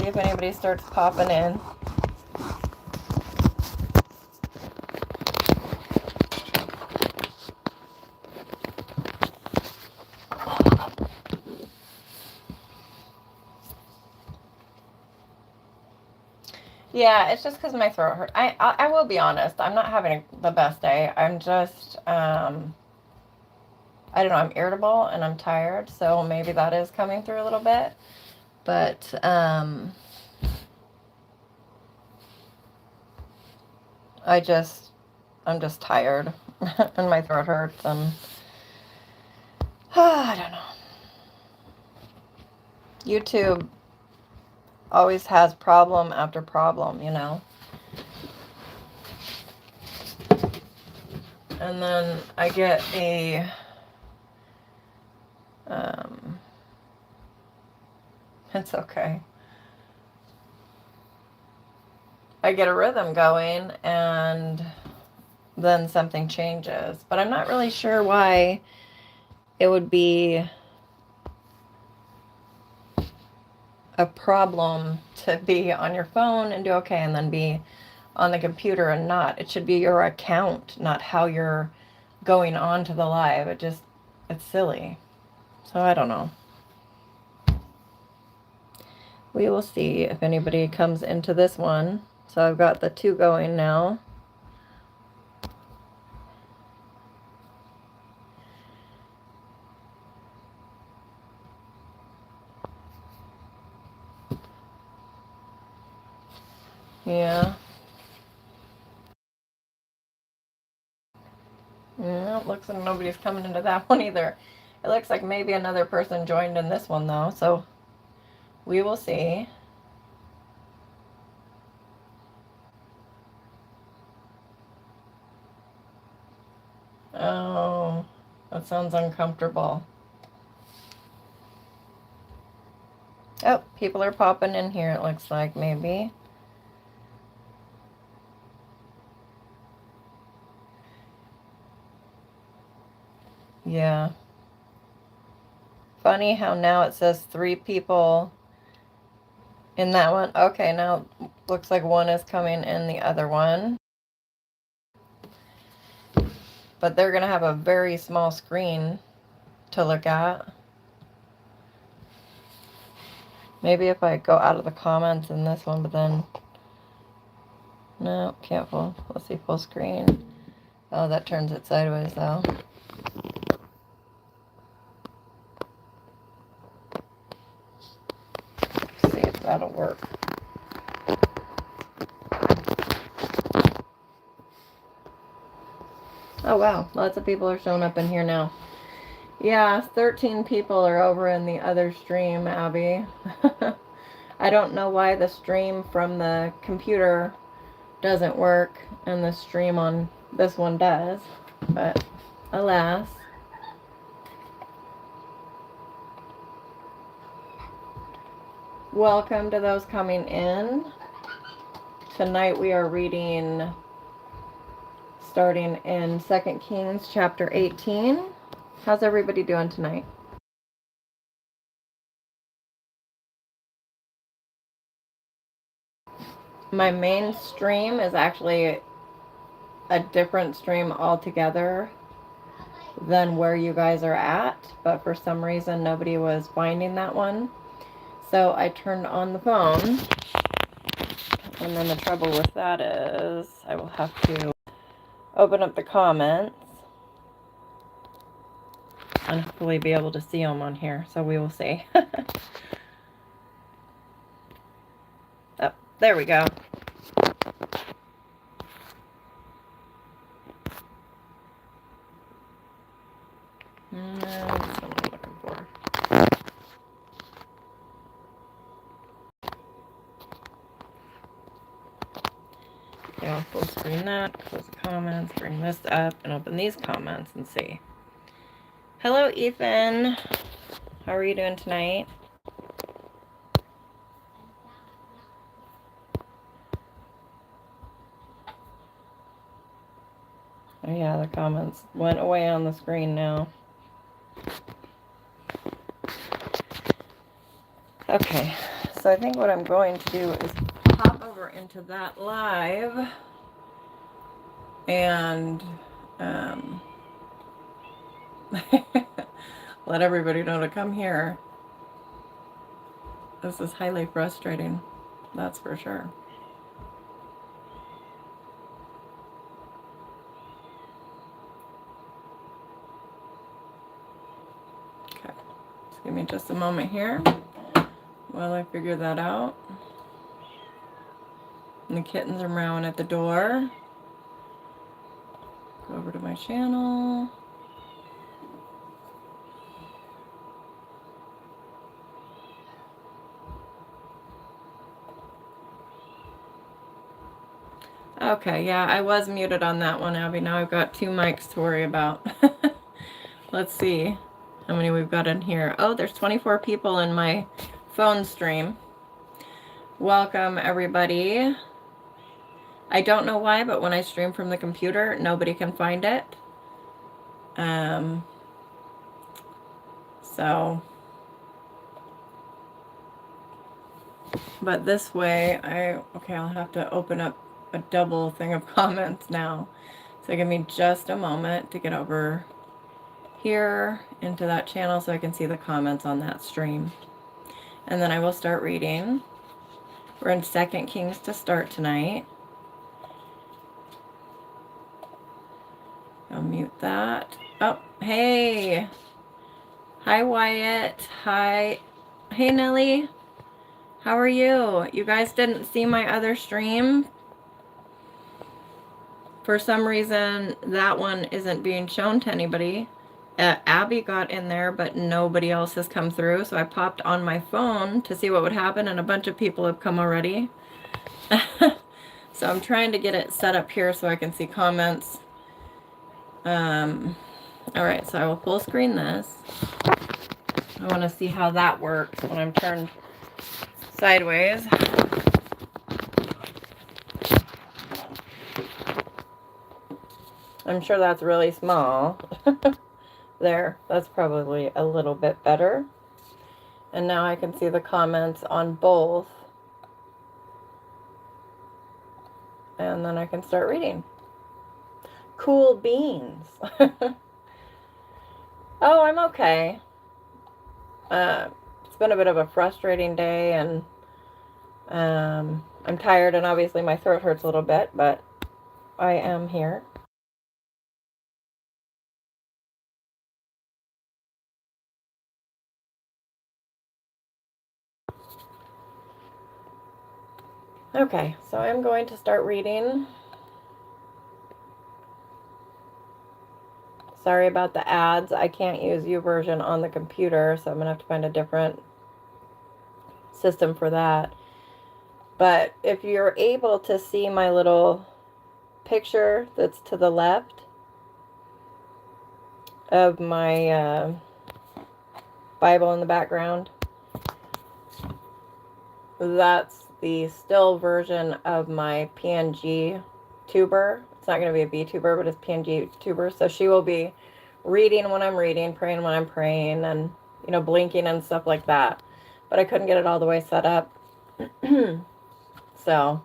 see if anybody starts popping in. Yeah, it's just because my throat hurt. I will be honest. I'm not having the best day. I'm just, I don't know. I'm irritable and I'm tired. So maybe that is coming through a little bit. But, I'm just tired. And my throat hurts. And, I don't know. YouTube always has problem after problem, you know. And then I get a it's okay. I get a rhythm going and then something changes. But I'm not really sure why it would be a problem to be on your phone and do okay and then be on the computer and not. It should be your account, not how you're going on to the live. It's silly. So I don't know. We will see if anybody comes into this one. So I've got the 2 going now. Yeah. Yeah, it looks like nobody's coming into that one either. It looks like maybe another person joined in this one though, so we will see. Oh, that sounds uncomfortable. Oh, people are popping in here, it looks like, maybe. Yeah. Funny how now it says 3 people in that one. Okay, now looks like one is coming in the other one. But they're going to have a very small screen to look at. Maybe if I go out of the comments in this one, but then... No, can't full. Let's see, full screen. Oh, that turns it sideways, though. Let's see if that'll work. Oh, wow. Lots of people are showing up in here now. Yeah, 13 people are over in the other stream, Abby. I don't know why the stream from the computer doesn't work and the stream on this one does, but alas. Welcome to those coming in. Tonight we are reading starting in 2 Kings chapter 18. How's everybody doing tonight? My main stream is actually a different stream altogether than where you guys are at, but for some reason nobody was finding that one. So I turned on the phone, and then the trouble with that is I will have to open up the comments and hopefully be able to see them on here, so we will see. Oh, there we go. That's what I'm looking for. Okay, I'll full screen that, close the comments, bring this up, and open these comments and see. Hello, Ethan. How are you doing tonight? Oh yeah, the comments went away on the screen now. Okay, So I think what I'm going to do is hop over into that live and let everybody know to come here. This is highly frustrating, that's for sure. Okay, just give me just a moment here while I figure that out. And the kittens are meowing at the door. Go over to my channel. Okay, yeah, I was muted on that one, Abby. Now I've got 2 mics to worry about. Let's see how many we've got in here. Oh, there's 24 people in my phone stream. Welcome, everybody. I don't know why, but when I stream from the computer, nobody can find it. But this way, I'll have to open up a double thing of comments now. So give me just a moment to get over here into that channel so I can see the comments on that stream. And then I will start reading. We're in 2 Kings to start tonight. I'll mute that. Oh, hey. Hi, Wyatt. Hi. Hey, Nellie. How are you? You guys didn't see my other stream? For some reason, that one isn't being shown to anybody. Abby got in there, but nobody else has come through. So I popped on my phone to see what would happen, and a bunch of people have come already. So I'm trying to get it set up here so I can see comments. Alright, so I will full screen this. I want to see how that works when I'm turned sideways. I'm sure that's really small. There, that's probably a little bit better. And now I can see the comments on both. And then I can start reading. Cool beans. Oh, I'm okay. It's been a bit of a frustrating day, and I'm tired, and obviously my throat hurts a little bit, but I am here. Okay, so I'm going to start reading. Sorry about the ads. I can't use YouVersion on the computer, so I'm going to have to find a different system for that. But if you're able to see my little picture that's to the left of my Bible in the background, that's the still version of my PNG tuber. It's not going to be a VTuber, but it's PNG tuber. So she will be reading when I'm reading, praying when I'm praying, and, you know, blinking and stuff like that. But I couldn't get it all the way set up. So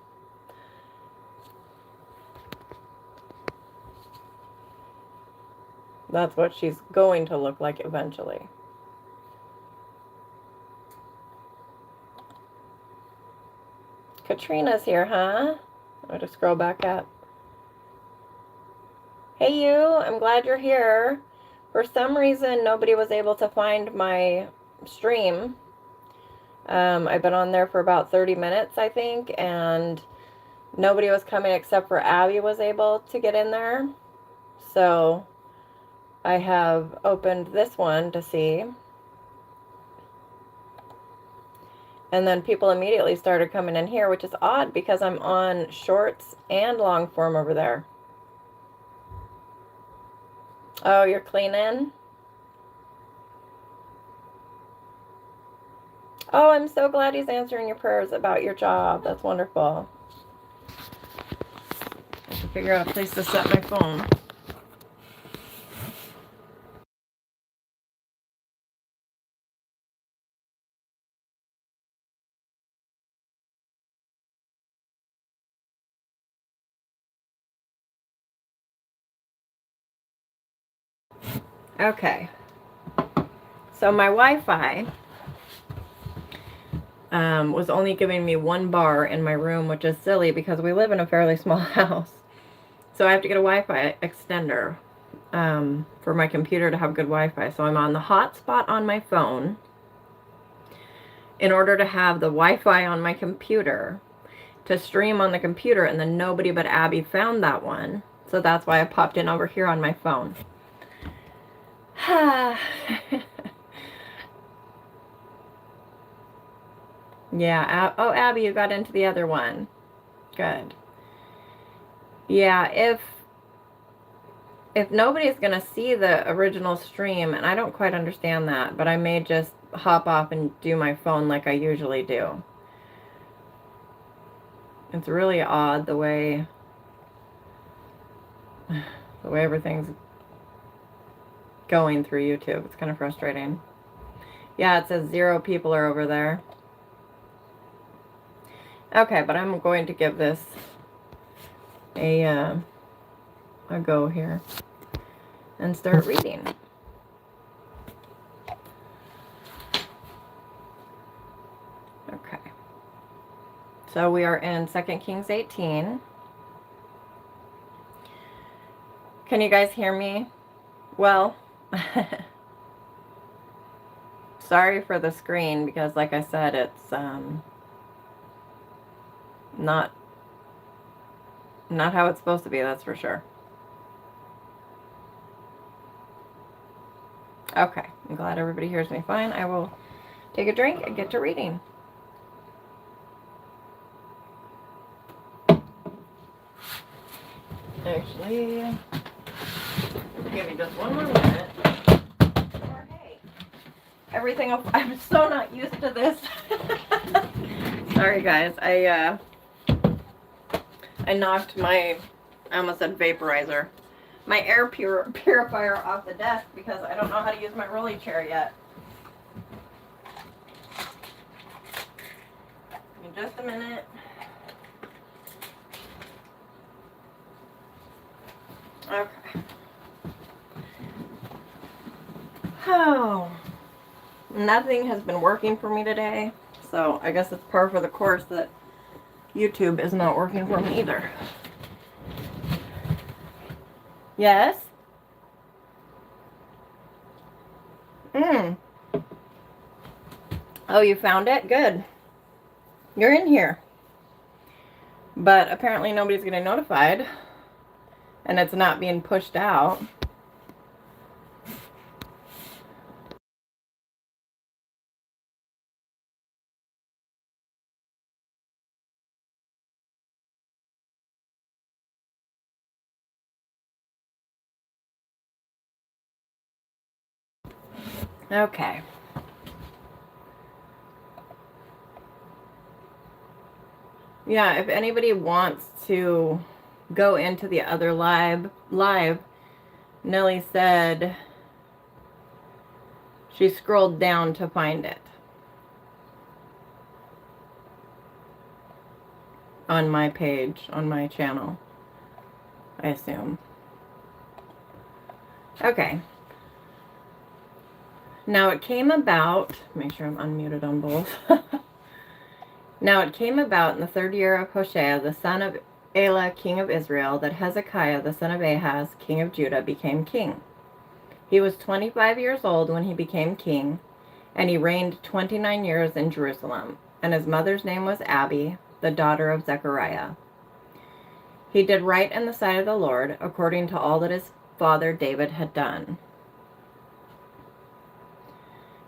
that's what she's going to look like eventually. Katrina's here, huh? I'm going to scroll back up. Hey, you. I'm glad you're here. For some reason, nobody was able to find my stream. I've been on there for about 30 minutes, I think, and nobody was coming except for Abby was able to get in there. So I have opened this one to see. And then people immediately started coming in here, which is odd because I'm on shorts and long form over there. Oh, you're cleaning? Oh, I'm so glad he's answering your prayers about your job. That's wonderful. I have to figure out a place to set my phone. Okay. So my Wi-Fi was only giving me 1 bar in my room, which is silly because we live in a fairly small house. So I have to get a Wi-Fi extender for my computer to have good Wi-Fi. So I'm on the hotspot on my phone in order to have the Wi-Fi on my computer to stream on the computer, and then nobody but Abby found that one. So that's why I popped in over here on my phone. Yeah. Oh, Abby, you got into the other one. Good. Yeah, if nobody's going to see the original stream, and I don't quite understand that, but I may just hop off and do my phone like I usually do. It's really odd the way everything's going through YouTube. It's kind of frustrating. Yeah, it says 0 people are over there. Okay, but I'm going to give this a go here and start reading. Okay. So we are in 2 Kings 18. Can you guys hear me? Well, sorry for the screen because like I said, it's not how it's supposed to be, that's for sure. Okay, I'm glad everybody hears me fine. I will take a drink and get to reading. Actually, give me just one more minute. Or hey, everything will, I'm so not used to this. Sorry guys, I knocked my, I almost said vaporizer, my air purifier off the desk because I don't know how to use my rolly chair yet. In just a minute. Okay. Oh, nothing has been working for me today, so I guess it's par for the course that YouTube is not working for me either. Yes? Oh, you found it? Good. You're in here. But apparently nobody's getting notified. And it's not being pushed out. Okay. Yeah, if anybody wants to go into the other live, Nellie said she scrolled down to find it. On my page, on my channel, I assume. Okay. Now it came about, make sure I'm unmuted on both. Now it came about in the 3rd year of Hoshea, the son of Elah, king of Israel, that Hezekiah, the son of Ahaz, king of Judah, became king. He was 25 years old when he became king, and he reigned 29 years in Jerusalem, and his mother's name was Abi, the daughter of Zechariah. He did right in the sight of the Lord, according to all that his father David had done.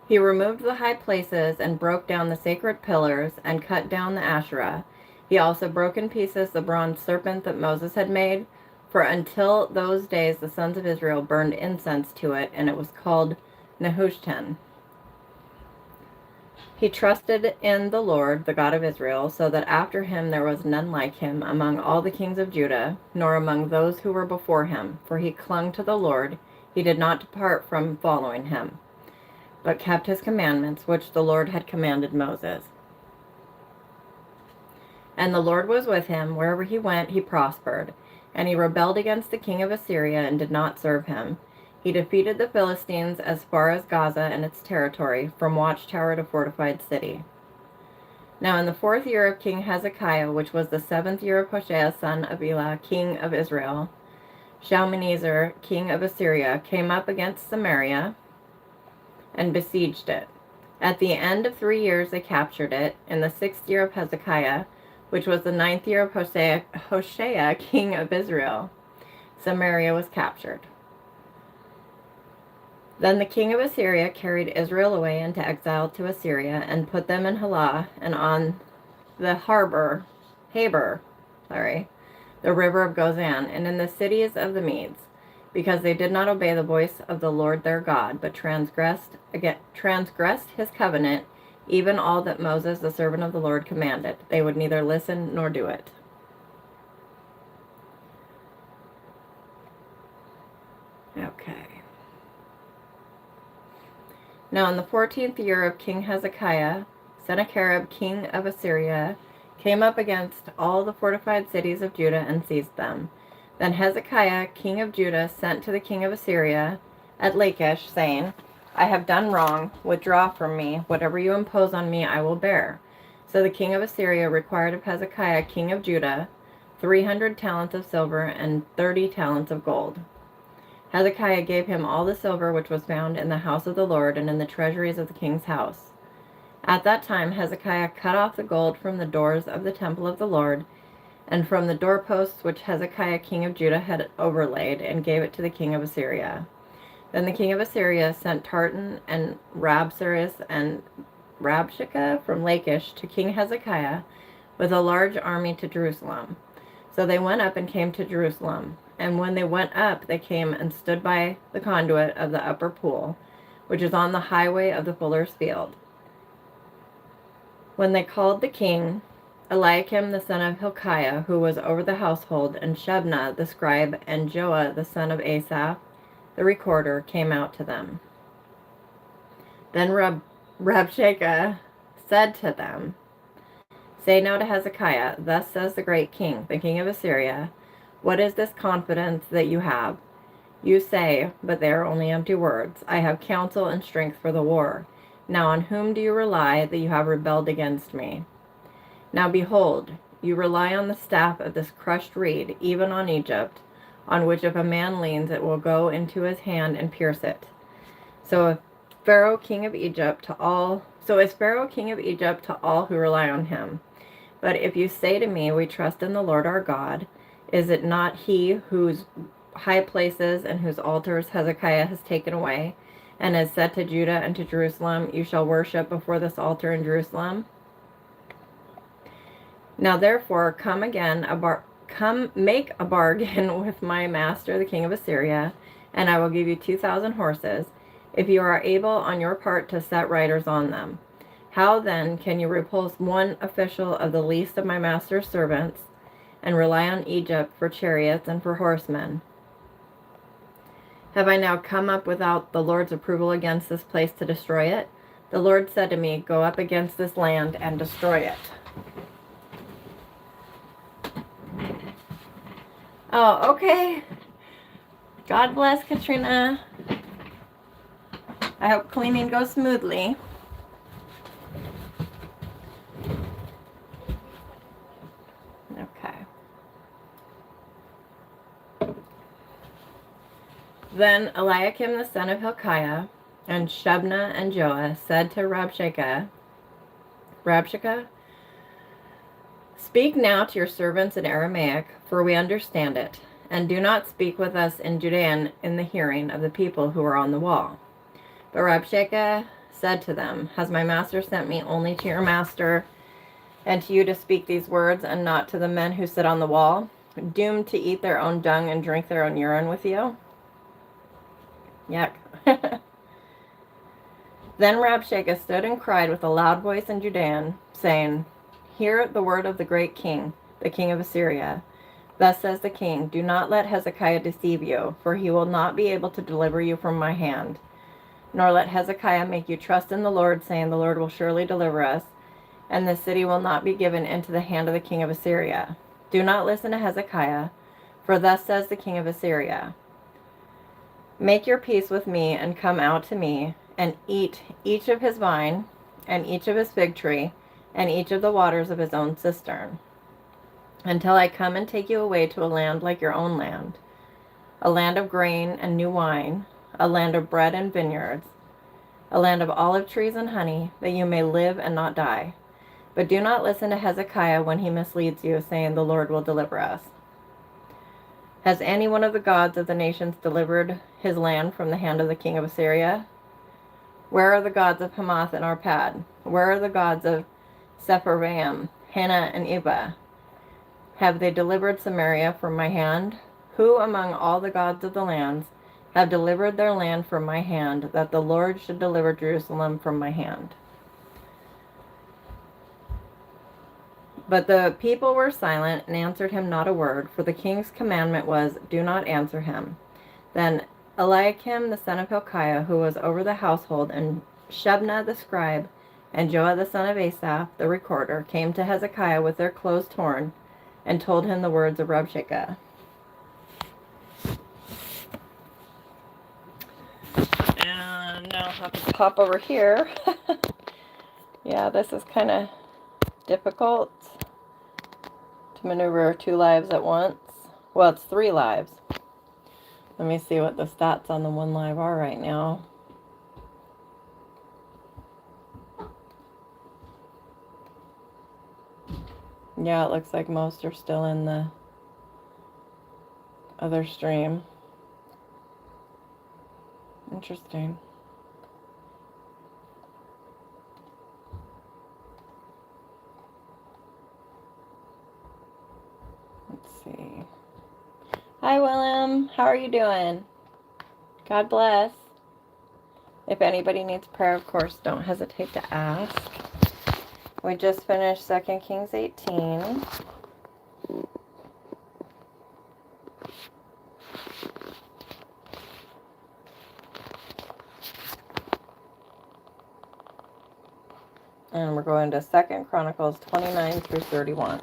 He removed the high places and broke down the sacred pillars and cut down the Asherah. He also broke in pieces the bronze serpent that Moses had made, for until those days the sons of Israel burned incense to it, and it was called Nehushtan. He trusted in the Lord, the God of Israel, so that after him there was none like him among all the kings of Judah, nor among those who were before him, for he clung to the Lord. He did not depart from following him, but kept his commandments, which the Lord had commanded Moses. And the Lord was with him. Wherever he went, he prospered. And he rebelled against the king of Assyria and did not serve him. He defeated the Philistines as far as Gaza and its territory, from watchtower to fortified city. Now in the 4th year of King Hezekiah, which was the 7th year of Hoshea son of Elah, king of Israel, Shalmaneser, king of Assyria, came up against Samaria and besieged it. At the end of 3 years they captured it. In the 6th year of Hezekiah, which was the 9th year of Hoshea, king of Israel, Samaria was captured. Then the king of Assyria carried Israel away into exile to Assyria and put them in Halah and on the Habor, the river of Gozan, and in the cities of the Medes, because they did not obey the voice of the Lord their God, but transgressed his covenant, even all that Moses, the servant of the Lord, commanded. They would neither listen nor do it. Okay. Now in the 14th year of King Hezekiah, Sennacherib, king of Assyria, came up against all the fortified cities of Judah and seized them. Then Hezekiah, king of Judah, sent to the king of Assyria at Lachish, saying, I have done wrong. Withdraw from me. Whatever you impose on me, I will bear. So the king of Assyria required of Hezekiah, king of Judah, 300 talents of silver and 30 talents of gold. Hezekiah gave him all the silver which was found in the house of the Lord and in the treasuries of the king's house. At that time Hezekiah cut off the gold from the doors of the temple of the Lord and from the doorposts which Hezekiah king of Judah had overlaid, and gave it to the king of Assyria. Then the king of Assyria sent Tartan and Rabsaris and Rabshakeh from Lachish to King Hezekiah with a large army to Jerusalem. So they went up and came to Jerusalem. And when they went up, they came and stood by the conduit of the upper pool, which is on the highway of the fuller's field. When they called the king, Eliakim the son of Hilkiah, who was over the household, and Shebna the scribe, and Joah the son of Asaph, the recorder, came out to them. Then Rabshakeh said to them, Say now to Hezekiah, Thus says the great king, the king of Assyria, What is this confidence that you have? You say, but they are only empty words, I have counsel and strength for the war. Now on whom do you rely that you have rebelled against me? Now behold, you rely on the staff of this crushed reed, even on Egypt, on which if a man leans, it will go into his hand and pierce it. So is Pharaoh king of Egypt to all who rely on him. But if you say to me, We trust in the Lord our God, is it not he whose high places and whose altars Hezekiah has taken away, and has said to Judah and to Jerusalem, You shall worship before this altar in Jerusalem? Now therefore come make a bargain with my master the king of Assyria, and I will give you 2,000 horses, if you are able on your part to set riders on them. How then can you repulse one official of the least of my master's servants, and rely on Egypt for chariots and for horsemen? Have I now come up without the Lord's approval against this place to destroy it? The Lord said to me, Go up against this land and destroy it. Oh, okay. God bless, Katrina. I hope cleaning goes smoothly. Okay. Then Eliakim the son of Hilkiah and Shebna and Joah said to Rabshakeh, Speak now to your servants in Aramaic, for we understand it, and do not speak with us in Judean in the hearing of the people who are on the wall. But Rabshakeh said to them, Has my master sent me only to your master and to you to speak these words, and not to the men who sit on the wall, doomed to eat their own dung and drink their own urine with you? Yuck. Then Rabshakeh stood and cried with a loud voice in Judean, saying, Hear the word of the great king, the king of Assyria. Thus says the king, Do not let Hezekiah deceive you, for he will not be able to deliver you from my hand. Nor let Hezekiah make you trust in the Lord, saying, The Lord will surely deliver us, and the city will not be given into the hand of the king of Assyria. Do not listen to Hezekiah, for thus says the king of Assyria, Make your peace with me and come out to me and eat each of his vine and each of his fig tree and each of the waters of his own cistern, until I come and take you away to a land like your own land, a land of grain and new wine, a land of bread and vineyards, a land of olive trees and honey, that you may live and not die. But do not listen to Hezekiah when he misleads you, saying, the Lord will deliver us. Has any one of the gods of the nations delivered his land from the hand of the king of Assyria? Where are the gods of Hamath and Arpad? Where are the gods of Sepharvaim, Hena, and Eba? Have they delivered Samaria from my hand? Who among all the gods of the lands have delivered their land from my hand, that the Lord should deliver Jerusalem from my hand? But the people were silent and answered him not a word, for the king's commandment was, do not answer him. Then Eliakim the son of Hilkiah, who was over the household, and Shebna the scribe, and Joah the son of Asaph the recorder, came to Hezekiah with their clothes torn, and told him the words of Rabshakeh. And now I'll have to pop over here. Yeah, this is kind of difficult to maneuver 2 lives at once. Well, it's 3 lives. Let me see what the stats on the 1 live are right now. Yeah, it looks like most are still in the other stream. Interesting. Let's see. Hi, Willem. How are you doing? God bless. If anybody needs prayer, of course, don't hesitate to ask. We just finished 2 Kings 18. And we're going to 2 Chronicles 29 through 31.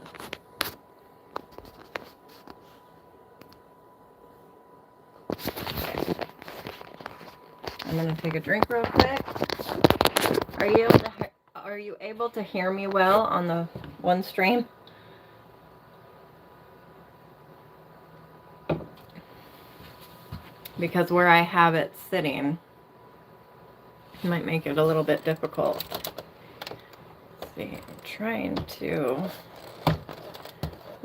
I'm going to take a drink real quick. Are you able to hear me well on the one stream? Because where I have it sitting might make it a little bit difficult. Let's see, I'm trying to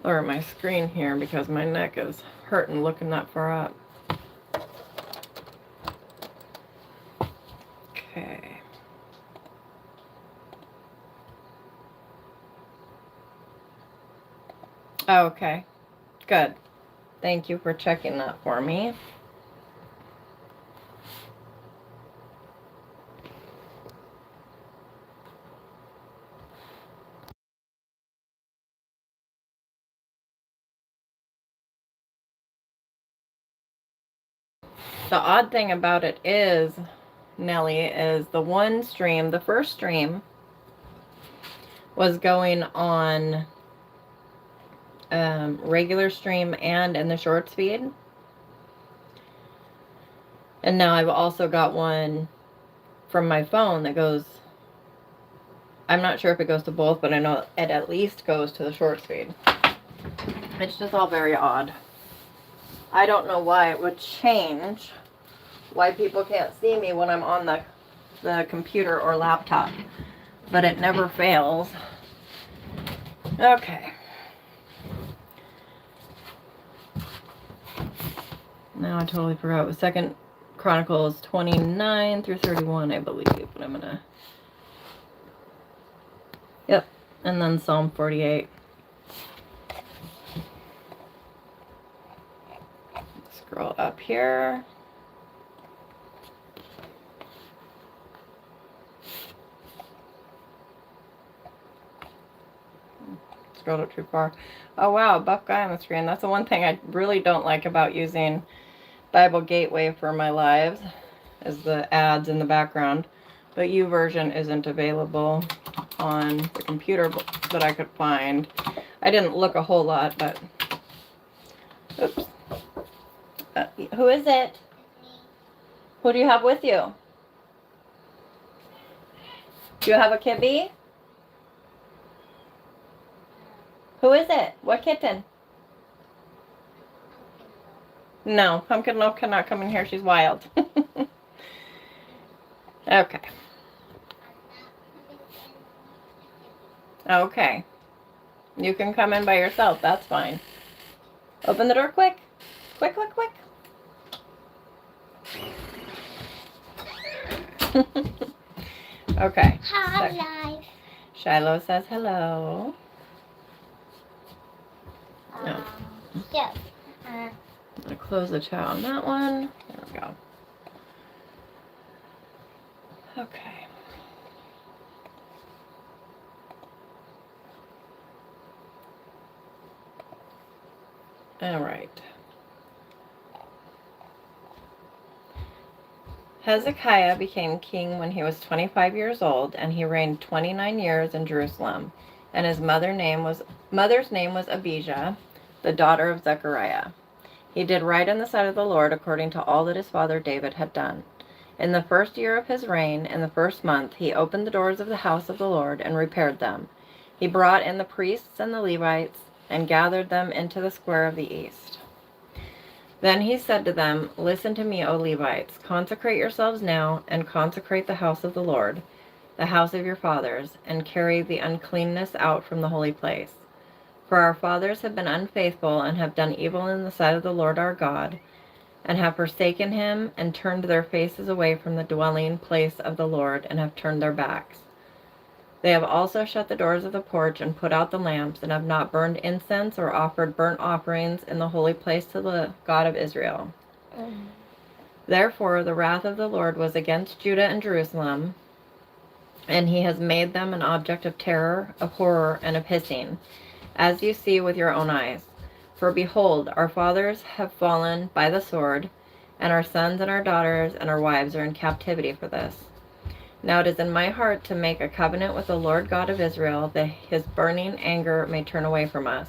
lower my screen here because my neck is hurting looking that far up. Okay. Oh, okay. Good. Thank you for checking that for me. The odd thing about it is, Nellie, is the one stream, the first stream, was going on regular stream and in the shorts feed. And now I've also got one from my phone that goes, I'm not sure if it goes to both, but I know it at least goes to the shorts feed. It's just all very odd. I don't know why it would change, why people can't see me when I'm on the computer or laptop, but it never fails. Okay. Now I totally forgot. It was 2 Chronicles 29 through 31, I believe, but I'm gonna... Yep, and then Psalm 48. Scroll up here. Scrolled up too far. Oh wow, buff guy on the screen. That's the one thing I really don't like about using Bible Gateway for my lives, is the ads in the background. But YouVersion isn't available on the computer that I could find. I didn't look a whole lot, but... Oops. Who is it? Who do you have with you? Do you have a kitty? Who is it? What kitten? No, Pumpkin Loaf cannot come in here. She's wild. Okay. Okay. You can come in by yourself. That's fine. Open the door quick. Quick, quick, quick. Okay. Hi. Shiloh says hello. So, I'm gonna close the chat on that one. There we go. Okay. All right. Hezekiah became king when he was 25 years old, and he reigned 29 years in Jerusalem. And his mother's name was Abijah, the daughter of Zechariah. He did right in the sight of the Lord according to all that his father David had done. In the first year of his reign, in the first month, he opened the doors of the house of the Lord and repaired them. He brought in the priests and the Levites and gathered them into the square of the east. Then he said to them, "Listen to me, O Levites. Consecrate yourselves now and consecrate the house of the Lord, the house of your fathers, and carry the uncleanness out from the holy place. For our fathers have been unfaithful and have done evil in the sight of the Lord our God, and have forsaken him and turned their faces away from the dwelling place of the Lord and have turned their backs. They have also shut the doors of the porch and put out the lamps and have not burned incense or offered burnt offerings in the holy place to the God of Israel. Therefore the wrath of the Lord was against Judah and Jerusalem, and he has made them an object of terror, of horror, and of hissing, as you see with your own eyes. For behold, our fathers have fallen by the sword, and our sons and our daughters and our wives are in captivity for this. Now it is in my heart to make a covenant with the Lord God of Israel, that his burning anger may turn away from us.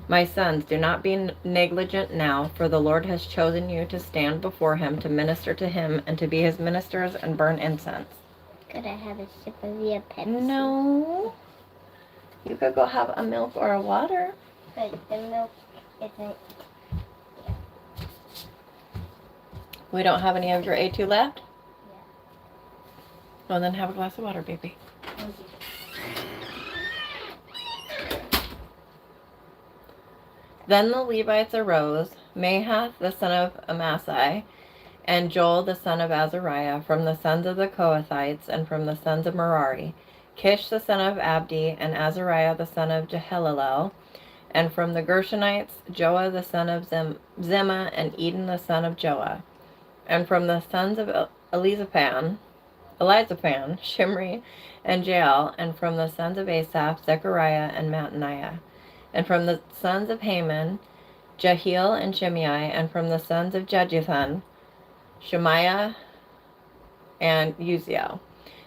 My sons, do not be negligent now, for the Lord has chosen you to stand before him, to minister to him, and to be his ministers and burn incense." Could I have a sip of your Pepsi? No. You could go have a milk or a water. But the milk isn't. We don't have any of your A2 left? Yeah. Well, then have a glass of water, baby. Thank you. Then the Levites arose, Mahath the son of Amasai, and Joel the son of Azariah, from the sons of the Kohathites, and from the sons of Merari, Kish the son of Abdi, and Azariah the son of Jehalelel, and from the Gershonites, Joah the son of Zimmah, and Eden the son of Joah, and from the sons of Elizaphan, Shimri, and Jael, and from the sons of Asaph, Zechariah, and Mattaniah, and from the sons of Haman, Jehiel and Shimei, and from the sons of Jeduthun, Shemaiah and Uziel.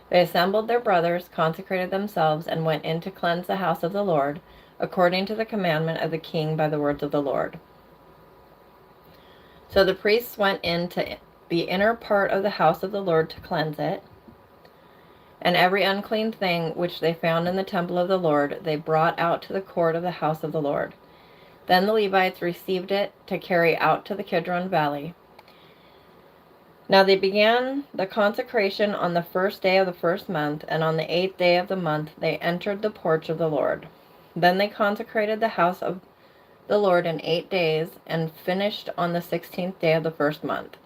They assembled their brothers, consecrated themselves, and went in to cleanse the house of the Lord, according to the commandment of the king by the words of the Lord. So the priests went into the inner part of the house of the Lord to cleanse it, and every unclean thing which they found in the temple of the Lord they brought out to the court of the house of the Lord. Then the Levites received it to carry out to the Kidron Valley. Now they began the consecration on the first day of the first month, and on the 8th day of the month they entered the porch of the Lord. Then they consecrated the house of the Lord in 8 days, and finished on the 16th day of the first month.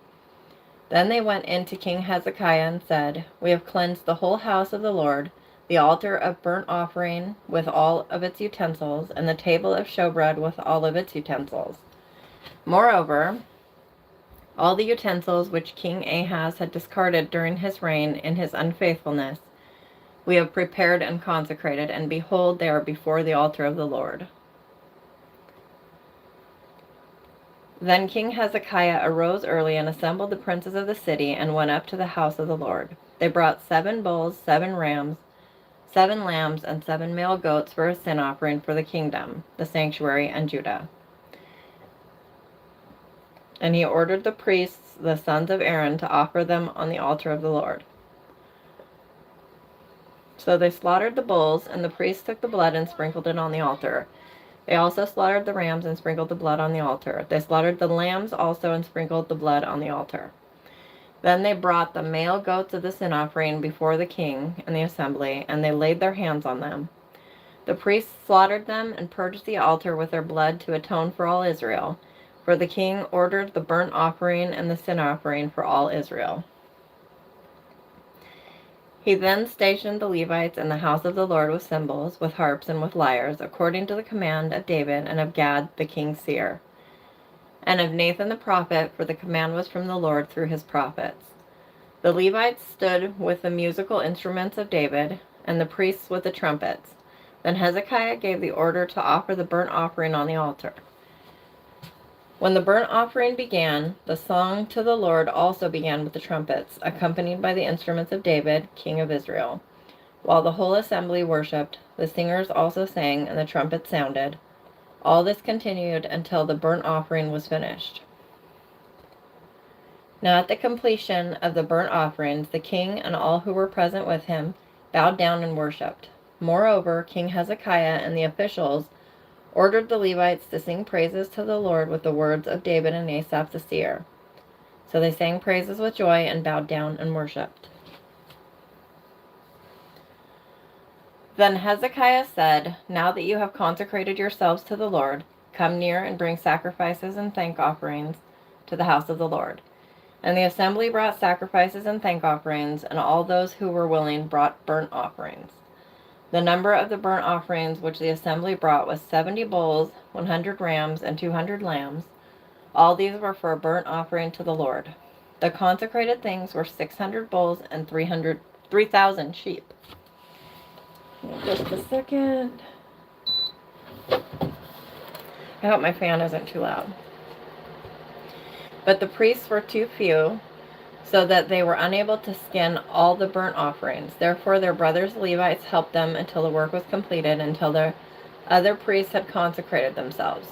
Then they went in to King Hezekiah and said, "We have cleansed the whole house of the Lord, the altar of burnt offering with all of its utensils, and the table of showbread with all of its utensils. Moreover, all the utensils which King Ahaz had discarded during his reign in his unfaithfulness, we have prepared and consecrated, and behold, they are before the altar of the Lord." Then King Hezekiah arose early and assembled the princes of the city and went up to the house of the Lord. They brought 7 bulls, 7 rams, 7 lambs, and 7 male goats for a sin offering for the kingdom, the sanctuary, and Judah. And he ordered the priests, the sons of Aaron, to offer them on the altar of the Lord. So they slaughtered the bulls, and the priests took the blood and sprinkled it on the altar. They also slaughtered the rams and sprinkled the blood on the altar. They slaughtered the lambs also and sprinkled the blood on the altar. Then they brought the male goats of the sin offering before the king and the assembly, and they laid their hands on them. The priests slaughtered them and purged the altar with their blood to atone for all Israel, for the king ordered the burnt offering and the sin offering for all Israel. He then stationed the Levites in the house of the Lord with cymbals, with harps, and with lyres, according to the command of David and of Gad the king's seer, and of Nathan the prophet, for the command was from the Lord through his prophets. The Levites stood with the musical instruments of David, and the priests with the trumpets. Then Hezekiah gave the order to offer the burnt offering on the altar. When the burnt offering began, the song to the Lord also began with the trumpets, accompanied by the instruments of David, king of Israel. While the whole assembly worshipped, the singers also sang, and the trumpets sounded. All this continued until the burnt offering was finished. Now at the completion of the burnt offerings, the king and all who were present with him bowed down and worshipped. Moreover, King Hezekiah and the officials ordered the Levites to sing praises to the Lord with the words of David and Asaph the seer. So they sang praises with joy and bowed down and worshipped. Then Hezekiah said, "Now that you have consecrated yourselves to the Lord, come near and bring sacrifices and thank offerings to the house of the Lord." And the assembly brought sacrifices and thank offerings, and all those who were willing brought burnt offerings. The number of the burnt offerings which the assembly brought was 70 bulls, 100 rams, and 200 lambs. All these were for a burnt offering to the Lord. The consecrated things were 600 bulls and 3,000 sheep. Just a second. I hope my fan isn't too loud. But the priests were too few, so that they were unable to skin all the burnt offerings. Therefore their brothers Levites helped them until the work was completed, until the other priests had consecrated themselves.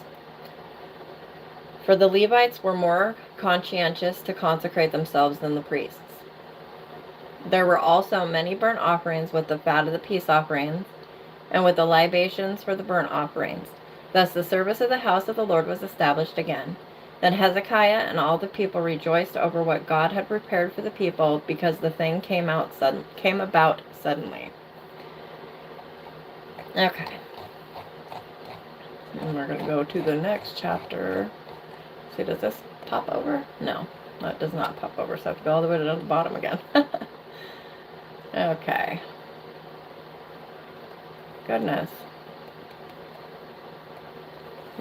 For the Levites were more conscientious to consecrate themselves than the priests. There were also many burnt offerings with the fat of the peace offerings, and with the libations for the burnt offerings. Thus the service of the house of the Lord was established again. Then Hezekiah and all the people rejoiced over what God had prepared for the people, because the thing came about suddenly. Okay. And we're going to go to the next chapter. See, does this pop over? No, that does not pop over, so I have to go all the way to the bottom again. Okay. Goodness.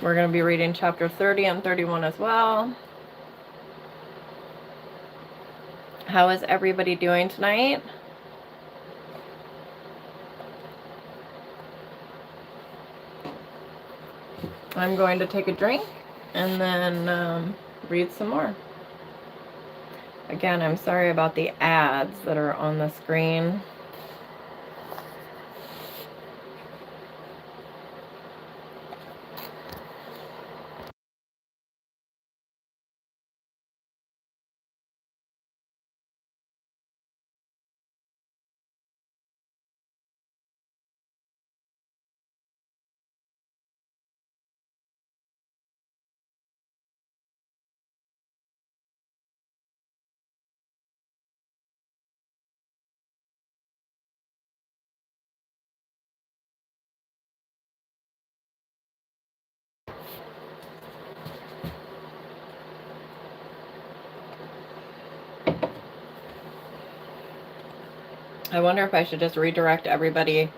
We're going to be reading chapter 30 and 31 as well. How is everybody doing tonight? I'm going to take a drink and then read some more. Again, I'm sorry about the ads that are on the screen. I wonder if I should just redirect everybody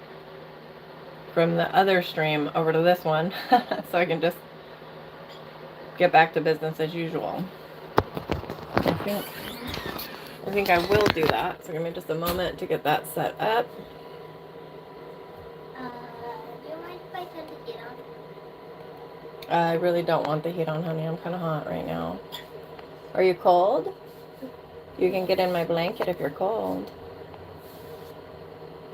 from the other stream over to this one so I can just get back to business as usual. I think I will do that. So give me just a moment to get that set up. Do you mind if I turn the heat on? I really don't want the heat on, honey. I'm kind of hot right now. Are you cold? You can get in my blanket if you're cold.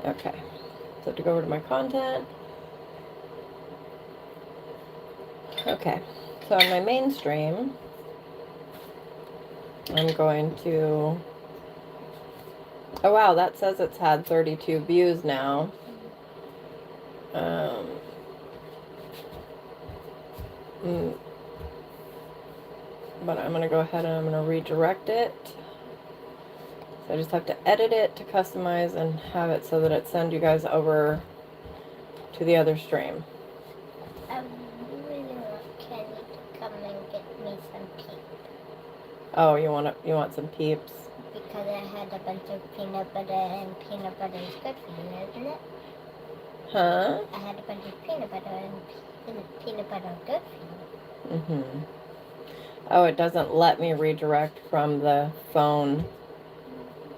Okay. So I have to go over to my content. Okay. So on my main stream, I'm going to... Oh, wow, that says it's had 32 views now. Um, mm, but I'm going to go ahead and I'm going to redirect it. So I just have to edit it to customize and have it so that it sends you guys over to the other stream. I really want Kenny to come and get me some peeps. Oh, you want some peeps? Because I had a bunch of peanut butter, and peanut butter is good for you, isn't it? Huh? I had a bunch of peanut butter, and peanut butter is good for you. Mm-hmm. Oh, it doesn't let me redirect from the phone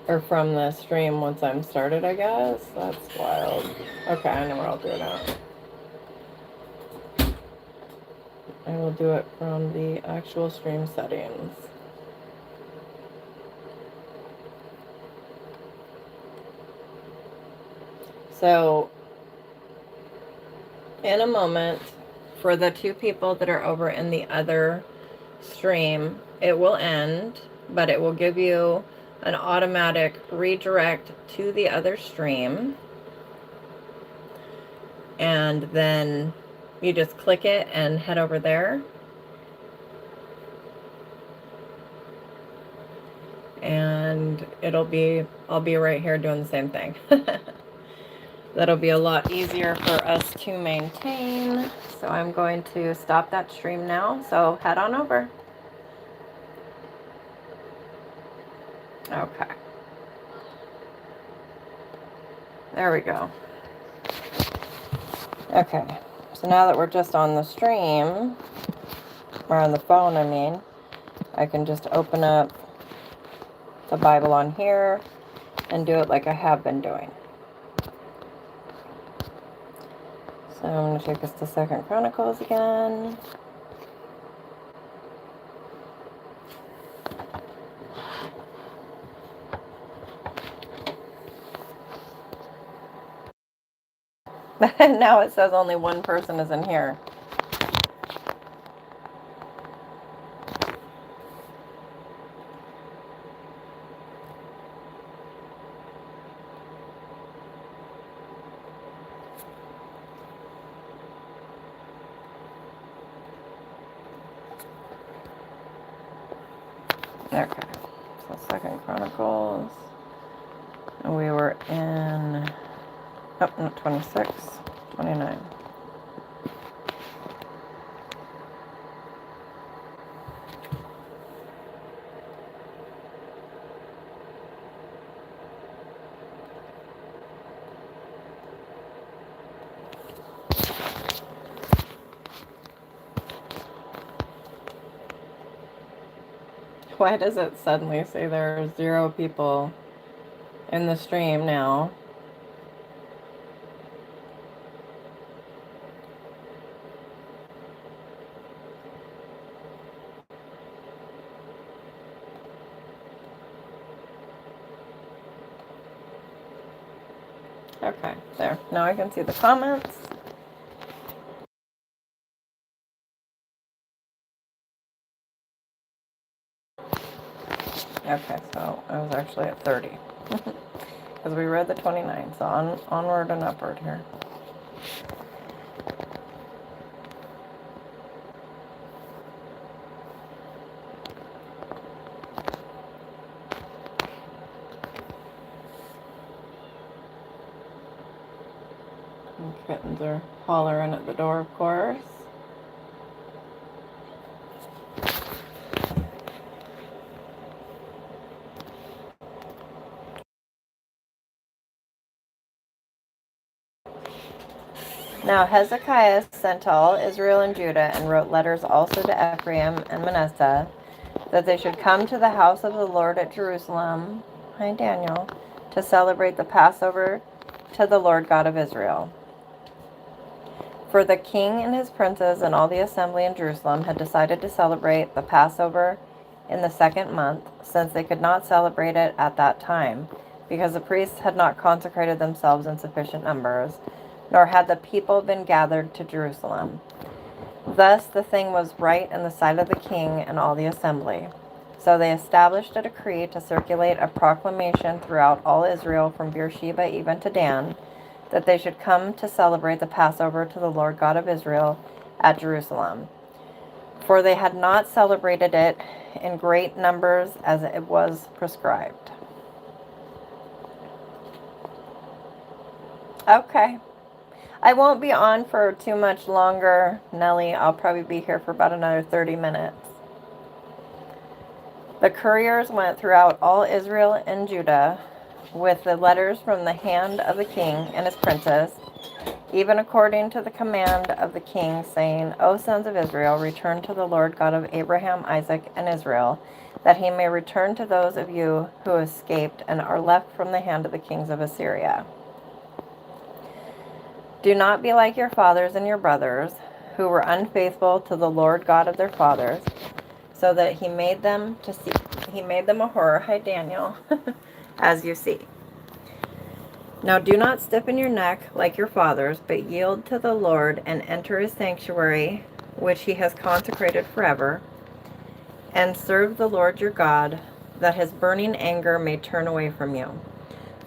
or from the stream once I'm started, I guess. That's wild. Okay, I know where I'll do it at. I will do it from the actual stream settings. So, in a moment, for the two people that are over in the other stream, it will end, but it will give you an automatic redirect to the other stream. And then you just click it and head over there. And I'll be right here doing the same thing. That'll be a lot easier for us to maintain. So I'm going to stop that stream now. So head on over. Okay. There we go. Okay. So now that we're just on the stream, or on the phone, I mean, I can just open up the Bible on here and do it like I have been doing. So I'm going to take us to 2 Chronicles again. Now it says only one person is in here. Okay, so 2 Chronicles, and we were in, oh, not 26, 29. Why does it suddenly say there are 0 people in the stream now? Okay, there. Now I can see the comments. Okay, so I was actually at 30. Because we read the 29, so onward and upward here. And kittens are hollering at the door, of course. Now Hezekiah sent to all Israel and Judah and wrote letters also to Ephraim and Manasseh, that they should come to the house of the Lord at Jerusalem, hi Daniel, to celebrate the Passover to the Lord God of Israel. For the king and his princes and all the assembly in Jerusalem had decided to celebrate the Passover in the 2nd month, since they could not celebrate it at that time, because the priests had not consecrated themselves in sufficient numbers, nor had the people been gathered to Jerusalem. Thus the thing was right in the sight of the king and all the assembly. So they established a decree to circulate a proclamation throughout all Israel from Beersheba even to Dan, that they should come to celebrate the Passover to the Lord God of Israel at Jerusalem. For they had not celebrated it in great numbers as it was prescribed. Okay. I won't be on for too much longer, Nellie. I'll probably be here for about another 30 minutes. The couriers went throughout all Israel and Judah with the letters from the hand of the king and his princes, even according to the command of the king, saying, O sons of Israel, return to the Lord God of Abraham, Isaac, and Israel, that he may return to those of you who escaped and are left from the hand of the kings of Assyria. Do not be like your fathers and your brothers, who were unfaithful to the Lord God of their fathers, so that he made them a horror. Hi, Daniel, as you see. Now do not stiffen your neck like your fathers, but yield to the Lord and enter his sanctuary, which he has consecrated forever, and serve the Lord your God, that his burning anger may turn away from you.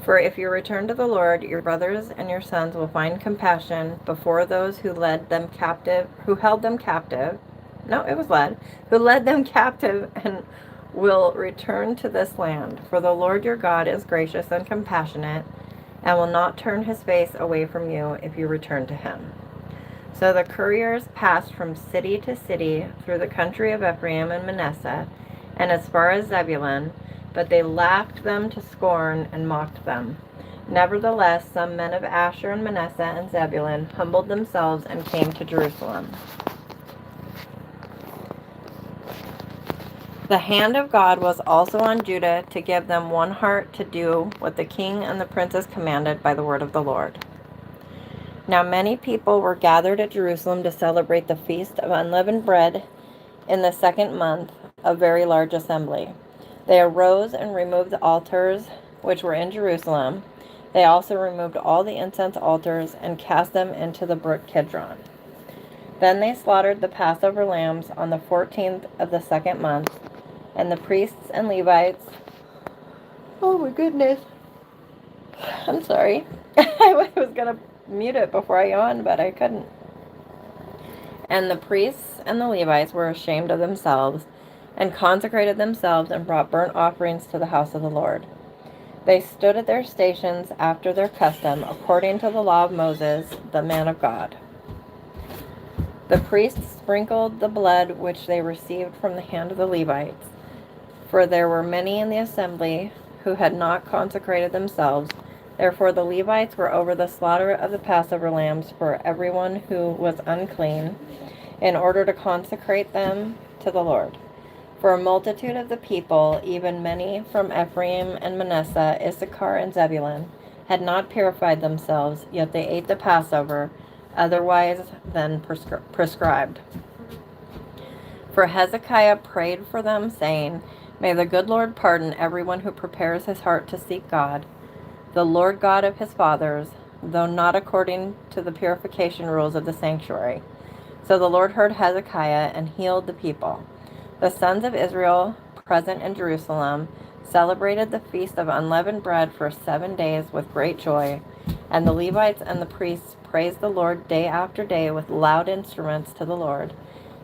For if you return to the Lord, your brothers and your sons will find compassion before those who led them captive, who held them captive. No, it was led, who led them captive, and will return to this land. For the Lord your God is gracious and compassionate, and will not turn his face away from you if you return to him. So the couriers passed from city to city through the country of Ephraim and Manasseh, and as far as Zebulun, but they laughed them to scorn and mocked them. Nevertheless, some men of Asher and Manasseh and Zebulun humbled themselves and came to Jerusalem. The hand of God was also on Judah to give them one heart to do what the king and the princes commanded by the word of the Lord. Now many people were gathered at Jerusalem to celebrate the feast of unleavened bread in the 2nd month, a very large assembly. They arose and removed the altars which were in Jerusalem. They also removed all the incense altars and cast them into the brook Kidron. Then they slaughtered the Passover lambs on the 14th of the 2nd month, and the priests and Levites, oh my goodness, I'm sorry. I was going to mute it before I yawned, but I couldn't. And the priests and the Levites were ashamed of themselves, and consecrated themselves, and brought burnt offerings to the house of the Lord. They stood at their stations after their custom, according to the law of Moses, the man of God. The priests sprinkled the blood which they received from the hand of the Levites, for there were many in the assembly who had not consecrated themselves. Therefore the Levites were over the slaughter of the Passover lambs for everyone who was unclean, in order to consecrate them to the Lord. For a multitude of the people, even many from Ephraim and Manasseh, Issachar and Zebulun, had not purified themselves, yet they ate the Passover, otherwise than prescribed. For Hezekiah prayed for them, saying, May the good Lord pardon everyone who prepares his heart to seek God, the Lord God of his fathers, though not according to the purification rules of the sanctuary. So the Lord heard Hezekiah and healed the people. The sons of Israel present in Jerusalem celebrated the feast of unleavened bread for 7 days with great joy, and the Levites and the priests praised the Lord day after day with loud instruments to the Lord.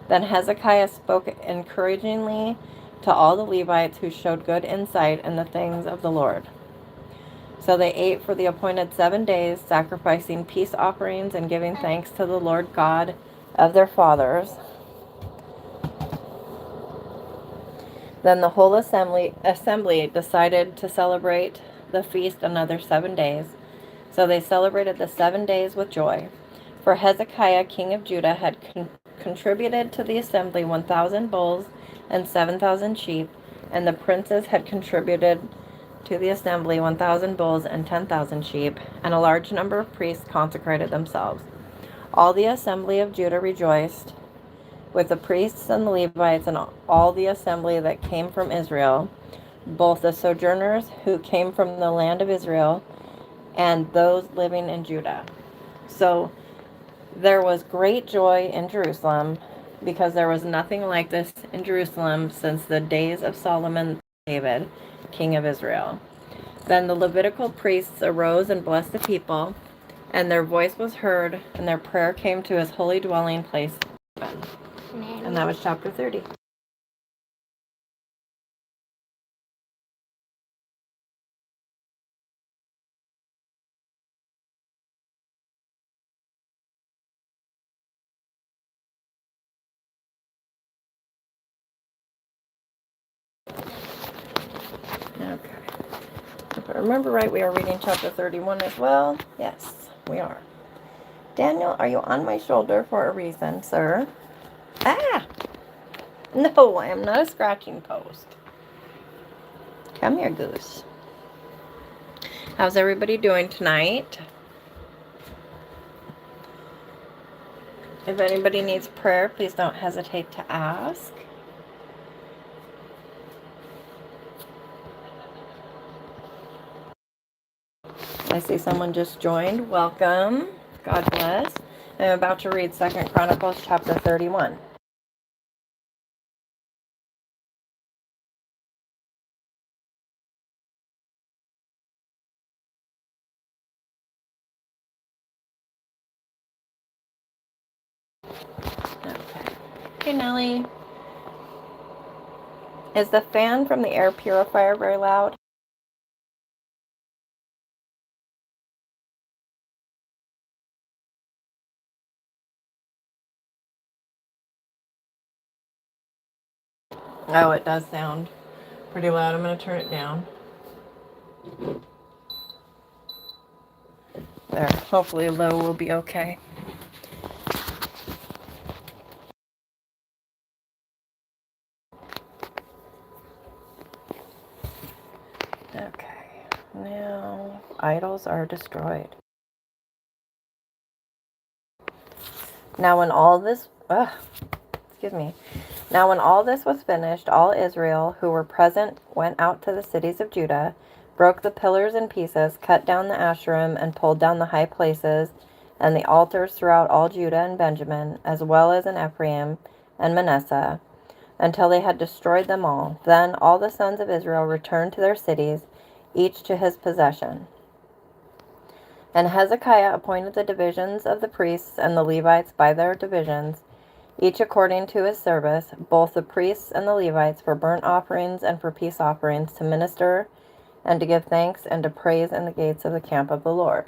Then Hezekiah spoke encouragingly to all the Levites who showed good insight in the things of the Lord. So they ate for the appointed 7 days, sacrificing peace offerings and giving thanks to the Lord God of their fathers. Then the whole assembly decided to celebrate the feast another 7 days. So they celebrated the 7 days with joy. For Hezekiah, king of Judah, had contributed to the assembly 1,000 bulls and 7,000 sheep, and the princes had contributed to the assembly 1,000 bulls and 10,000 sheep, and a large number of priests consecrated themselves. All the assembly of Judah rejoiced with the priests and the Levites and all the assembly that came from Israel, both the sojourners who came from the land of Israel and those living in Judah. So there was great joy in Jerusalem, because there was nothing like this in Jerusalem since the days of Solomon David, king of Israel. Then the Levitical priests arose and blessed the people, and their voice was heard, and their prayer came to his holy dwelling place. And that was chapter 30. Okay. If I remember right, we are reading chapter 31 as well. Yes, we are. Daniel, are you on my shoulder for a reason, sir? Ah! No, I am not a scratching post. Come here, Goose. How's everybody doing tonight? If anybody needs prayer, please don't hesitate to ask. I see someone just joined. Welcome. God bless. I'm about to read 2 Chronicles chapter 31. Okay. Hey, Nellie. Is the fan from the air purifier very loud? Oh, it does sound pretty loud. I'm going to turn it down. There. Hopefully low will be okay. Okay. Now, idols are destroyed. Now when all this... excuse me. Now when all this was finished, all Israel who were present went out to the cities of Judah, broke the pillars in pieces, cut down the Asherim, and pulled down the high places, and the altars throughout all Judah and Benjamin, as well as in Ephraim and Manasseh, until they had destroyed them all. Then all the sons of Israel returned to their cities, each to his possession. And Hezekiah appointed the divisions of the priests and the Levites by their divisions, each according to his service, both the priests and the Levites for burnt offerings and for peace offerings, to minister and to give thanks and to praise in the gates of the camp of the Lord.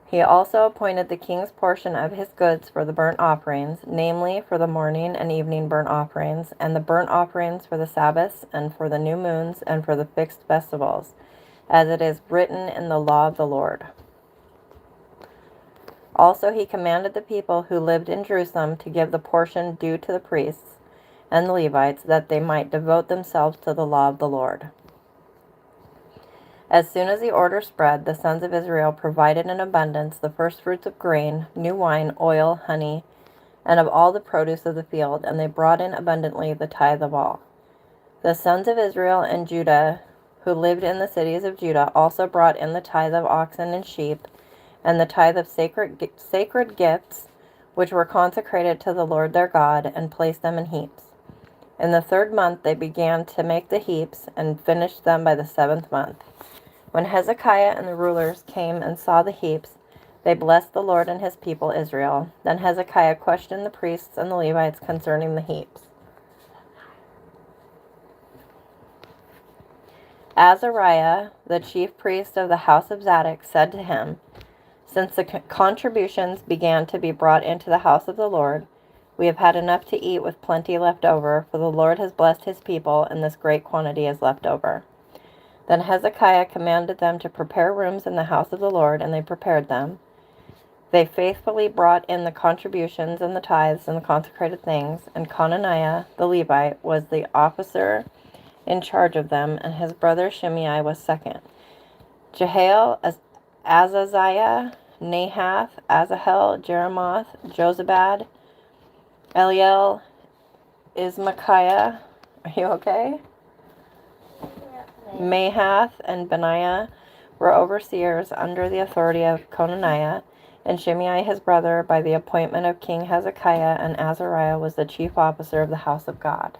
He also appointed the king's portion of his goods for the burnt offerings, namely for the morning and evening burnt offerings, and the burnt offerings for the Sabbaths and for the new moons and for the fixed festivals, as it is written in the law of the Lord. Also he commanded the people who lived in Jerusalem to give the portion due to the priests and the Levites, that they might devote themselves to the law of the Lord. As soon as the order spread, the sons of Israel provided in abundance the firstfruits of grain, new wine, oil, honey, and of all the produce of the field, and they brought in abundantly the tithe of all. The sons of Israel and Judah, who lived in the cities of Judah, also brought in the tithe of oxen and sheep, and the tithe of sacred gifts, which were consecrated to the Lord their God, and placed them in heaps. In the 3rd month they began to make the heaps, and finished them by the 7th month. When Hezekiah and the rulers came and saw the heaps, they blessed the Lord and his people Israel. Then Hezekiah questioned the priests and the Levites concerning the heaps. Azariah, the chief priest of the house of Zadok, said to him, "Since the contributions began to be brought into the house of the Lord, we have had enough to eat with plenty left over, for the Lord has blessed his people, and this great quantity is left over." Then Hezekiah commanded them to prepare rooms in the house of the Lord, and they prepared them. They faithfully brought in the contributions and the tithes and the consecrated things, and Conaniah the Levite was the officer in charge of them, and his brother Shimei was second. Jehiel, Azaziah, Nahath, Asahel, Jeremoth, Jozabad, Eliel, Ismachiah, are you okay? Mahath and Benaiah were overseers under the authority of Conaniah. and Shimei his brother by the appointment of King Hezekiah, and Azariah was the chief officer of the house of God.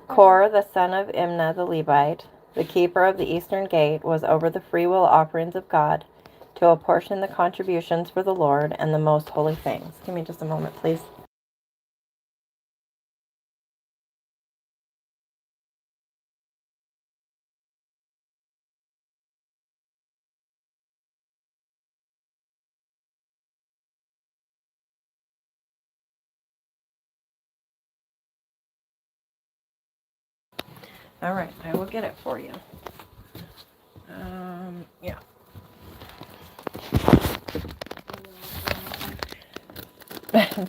Kor, the son of Imnah the Levite, the keeper of the eastern gate, was over the freewill offerings of God, to apportion the contributions for the Lord and the most holy things. Give me just a moment, please. All right, I will get it for you. Yeah.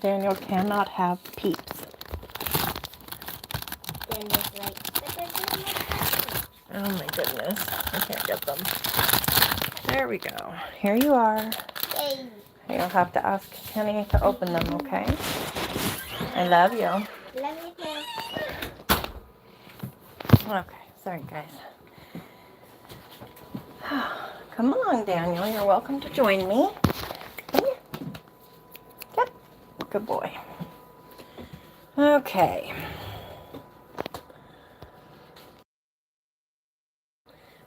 Daniel cannot have peeps. Daniel's like, but they're doing my present. Oh my goodness, I can't get them. There we go. Here you are. Yay. You'll have to ask Kenny to open them, okay? I love you. Love you too. Okay, sorry guys. Come along, Daniel. You're welcome to join me. Come here. Good boy. Okay.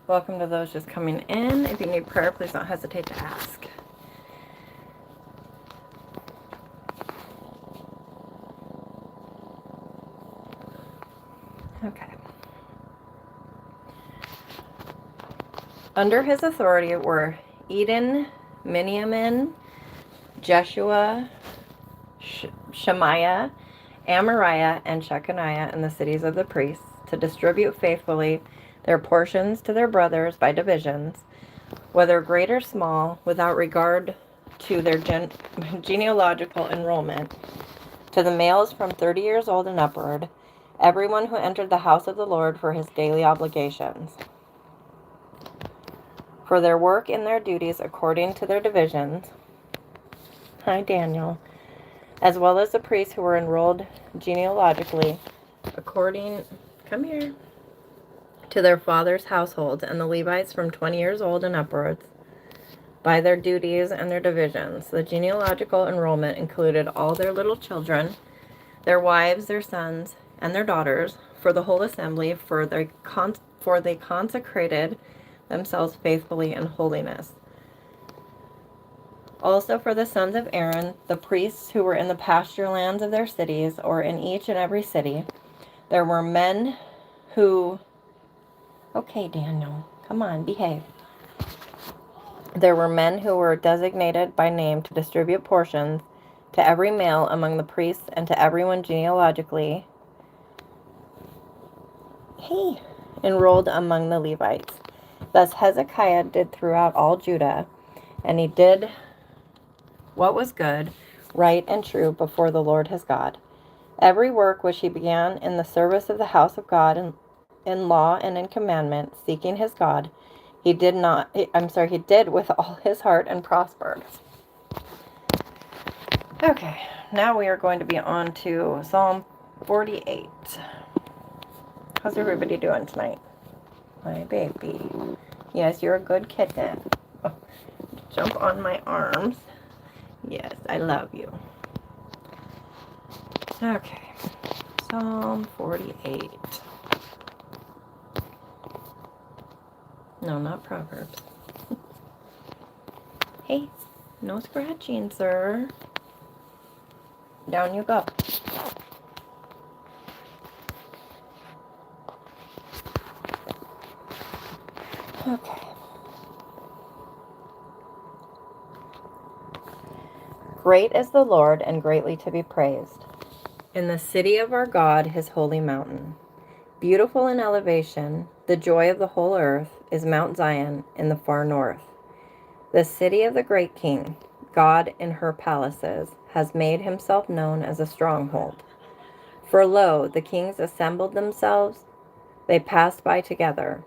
Welcome to those just coming in. If you need prayer, please don't hesitate to ask. Okay. Under his authority were Eden, Miniamin, Jeshua, Shemaiah, Amariah, and Shechaniah in the cities of the priests, to distribute faithfully their portions to their brothers by divisions, whether great or small, without regard to their genealogical enrollment, to the males from 30 years old and upward, everyone who entered the house of the Lord for his daily obligations, for their work and their duties according to their divisions. Hi, Daniel. As well as the priests who were enrolled genealogically, according, come here, to their fathers' households, and the Levites from 20 years old and upwards, by their duties and their divisions. The genealogical enrollment included all their little children, their wives, their sons, and their daughters, for the whole assembly, for they consecrated themselves faithfully in holiness. Also for the sons of Aaron, the priests who were in the pasture lands of their cities, or in each and every city, there were men who... Okay, Daniel, come on, behave. There were men who were designated by name to distribute portions to every male among the priests and to everyone genealogically enrolled among the Levites. Thus Hezekiah did throughout all Judah, and he did what was good, right, and true before the Lord his God. Every work which he began in the service of the house of God, in law and in commandment, seeking his God, he did with all his heart and prospered. Okay, now we are going to be on to Psalm 48. How's everybody doing tonight? My baby. Yes, you're a good kitten. Oh, jump on my arms. Yes, I love you. Okay, Psalm 48. No, not Proverbs. Hey, no scratching, sir. Down you go. Okay. Great is the Lord, and greatly to be praised. In the city of our God, his holy mountain. Beautiful in elevation, the joy of the whole earth, is Mount Zion in the far north. The city of the great king, God in her palaces, has made himself known as a stronghold. For lo, the kings assembled themselves, they passed by together.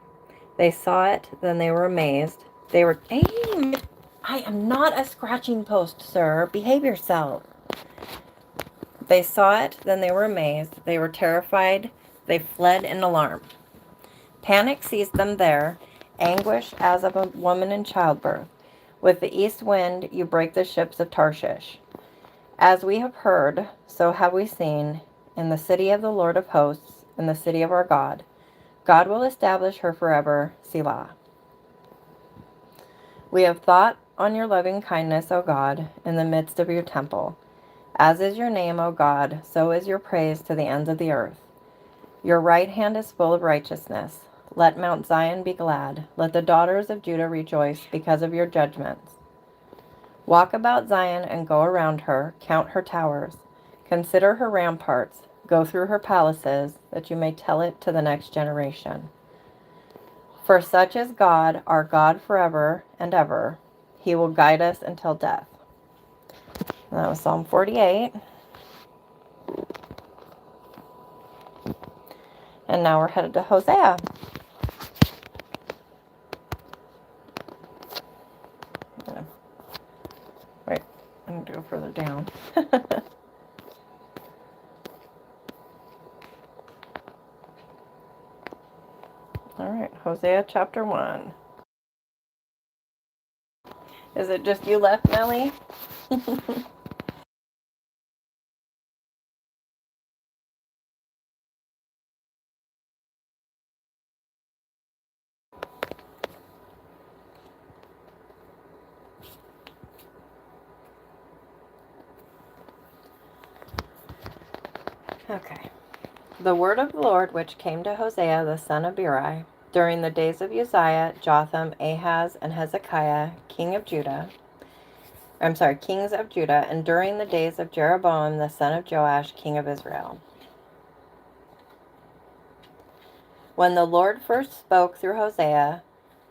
They saw it, then they were amazed. They were, hey, I am not a scratching post, sir. Behave yourself. They saw it, then they were amazed. They were terrified. They fled in alarm. Panic seized them there, anguish as of a woman in childbirth, With the east wind you break the ships of Tarshish. As we have heard, so have we seen, in the city of the Lord of hosts, in the city of our God. God will establish her forever, Selah. We have thought on your loving kindness, O God, in the midst of your temple. As is your name, O God, so is your praise to the ends of the earth. Your right hand is full of righteousness. Let Mount Zion be glad. Let the daughters of Judah rejoice because of your judgments. Walk about Zion and go around her. Count her towers. Consider her ramparts. Go through her palaces, that you may tell it to the next generation. For such is God, our God forever and ever. He will guide us until death. And that was Psalm 48. And now we're headed to Hosea. Wait, I'm going to go further down. All right, Hosea chapter 1. Is it just you left, Nellie? Okay. The word of the Lord which came to Hosea the son of Beeri during the days of Uzziah, Jotham, Ahaz, and Hezekiah, kings of Judah, and during the days of Jeroboam the son of Joash, king of Israel. When the Lord first spoke through Hosea,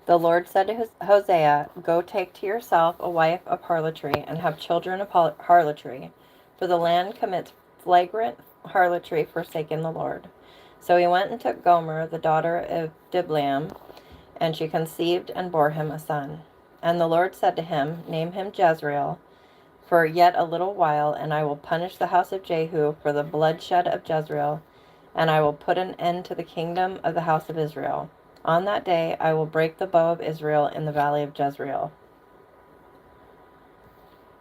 the Lord said to Hosea, Go take to yourself a wife of harlotry, and have children of harlotry, for the land commits flagrant harlotry, forsaking the Lord. So he went and took Gomer, the daughter of Diblaim, and she conceived and bore him a son. And the Lord said to him, Name him Jezreel, for yet a little while, and I will punish the house of Jehu for the bloodshed of Jezreel, and I will put an end to the kingdom of the house of Israel. On that day I will break the bow of Israel in the valley of Jezreel.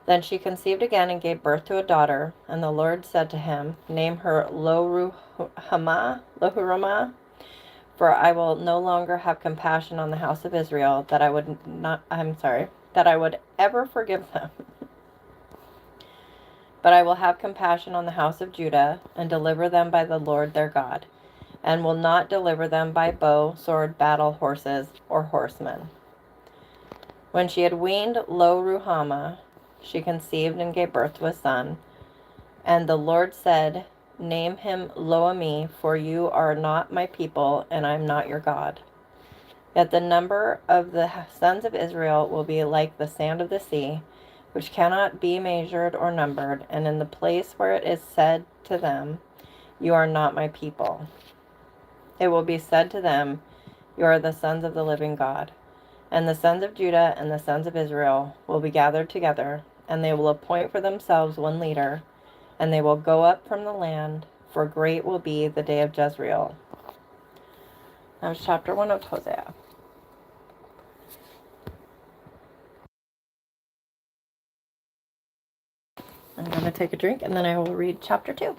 Then she conceived again and gave birth to a daughter, and the Lord said to him, Name her Lohurama, for I will no longer have compassion on the house of Israel, that I would ever forgive them. But I will have compassion on the house of Judah, and deliver them by the Lord their God, and will not deliver them by bow, sword, battle, horses, or horsemen. When she had weaned Lo-ruhamah, she conceived and gave birth to a son. And the Lord said, Name him Lo-ammi, for you are not my people, and I am not your God. Yet the number of the sons of Israel will be like the sand of the sea, which cannot be measured or numbered, and in the place where it is said to them, You are not my people, it will be said to them, You are the sons of the living God. And the sons of Judah and the sons of Israel will be gathered together, and they will appoint for themselves one leader, and they will go up from the land, for great will be the day of Jezreel. That was chapter 1 of Hosea. I'm going to take a drink, and then I will read chapter 2.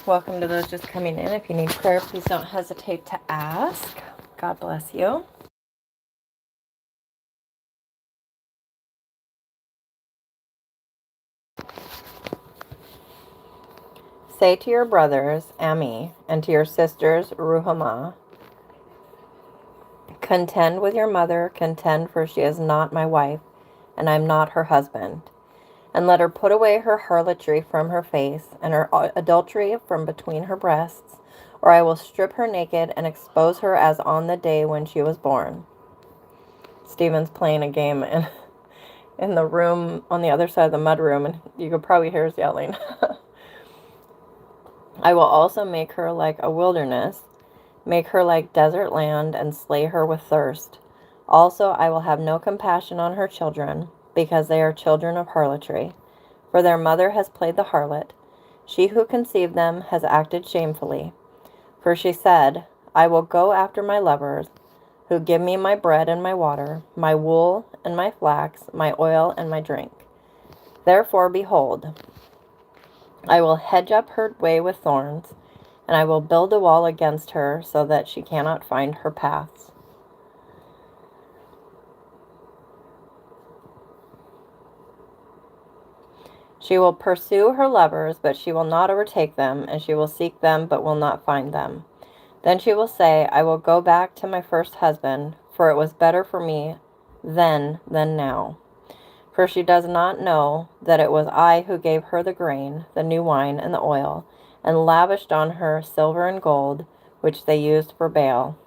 Welcome to those just coming in. If you need prayer, please don't hesitate to ask. God bless you. Say to your brothers, Ammi, and to your sisters, Ruhamah, Contend with your mother, contend, for she is not my wife, and I am not her husband. And let her put away her harlotry from her face, and her adultery from between her breasts, or I will strip her naked and expose her as on the day when she was born. Stephen's playing a game in the room on the other side of the mudroom, and you could probably hear us yelling. I will also make her like a wilderness, make her like desert land, and slay her with thirst. Also I will have no compassion on her children, because they are children of harlotry. for their mother has played the harlot. She who conceived them has acted shamefully. For she said, I will go after my lovers, who give me my bread and my water, my wool and my flax, my oil and my drink. Therefore, behold, I will hedge up her way with thorns, and I will build a wall against her so that she cannot find her paths. She will pursue her lovers, but she will not overtake them, and she will seek them, but will not find them. Then she will say, I will go back to my first husband, for it was better for me then than now. For she does not know that it was I who gave her the grain, the new wine, and the oil, and lavished on her silver and gold, which they used for Baal.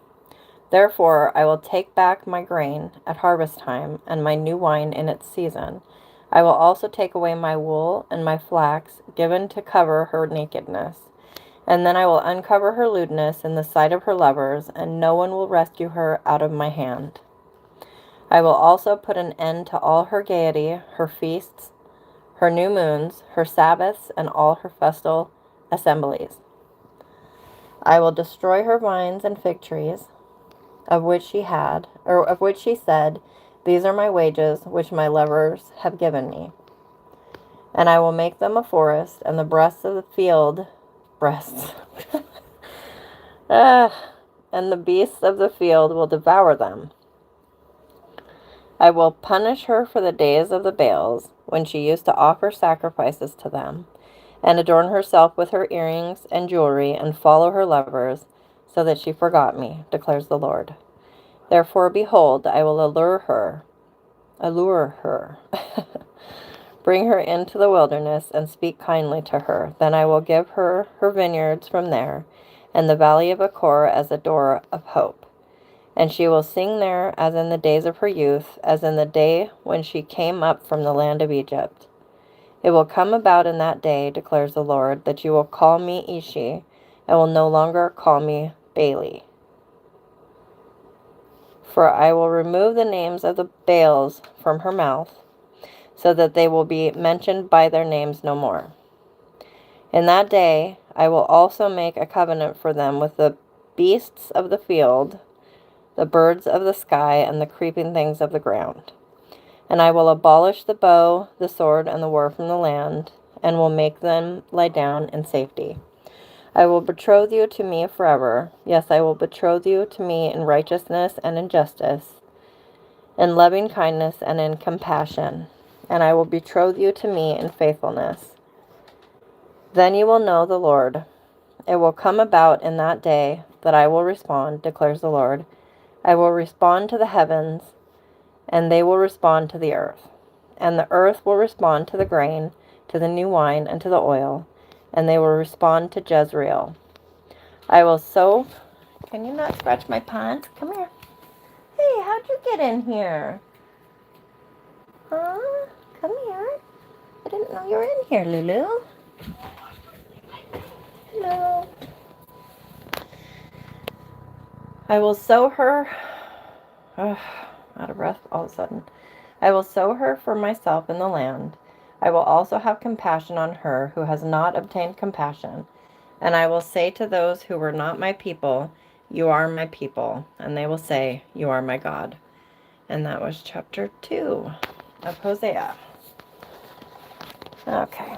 Therefore I will take back my grain at harvest time, and my new wine in its season. I will also take away my wool and my flax, given to cover her nakedness. And then I will uncover her lewdness in the sight of her lovers, and no one will rescue her out of my hand. I will also put an end to all her gaiety, her feasts, her new moons, her Sabbaths, and all her festal assemblies. I will destroy her vines and fig trees, of which she said, These are my wages, which my lovers have given me. And I will make them a forest, and the breasts, and the beasts of the field will devour them. I will punish her for the days of the Baals, when she used to offer sacrifices to them, and adorn herself with her earrings and jewelry, and follow her lovers, so that she forgot me, declares the Lord. Therefore, behold, I will allure her, bring her into the wilderness, and speak kindly to her. Then I will give her her vineyards from there, and the valley of Achor as a door of hope. And she will sing there as in the days of her youth, as in the day when she came up from the land of Egypt. It will come about in that day, declares the Lord, that you will call me Ishi, and will no longer call me Baali. For I will remove the names of the Baals from her mouth, so that they will be mentioned by their names no more. In that day I will also make a covenant for them with the beasts of the field, the birds of the sky, and the creeping things of the ground. And I will abolish the bow, the sword, and the war from the land, and will make them lie down in safety. I will betroth you to me forever. Yes, I will betroth you to me in righteousness and in justice, in loving kindness and in compassion. And I will betroth you to me in faithfulness. Then you will know the Lord. It will come about in that day that I will respond, declares the Lord. I will respond to the heavens, and they will respond to the earth. And the earth will respond to the grain, to the new wine, and to the oil, and they will respond to Jezreel. I will sow. Can you not scratch my pants? Come here. Hey, how'd you get in here? Huh? Come here. I didn't know you were in here, Lulu. Hello. I will sow her. Ugh, out of breath all of a sudden. I will sow her for myself in the land. I will also have compassion on her who has not obtained compassion. And I will say to those who were not my people, You are my people. And they will say, You are my God. And that was chapter 2 of Hosea. Okay.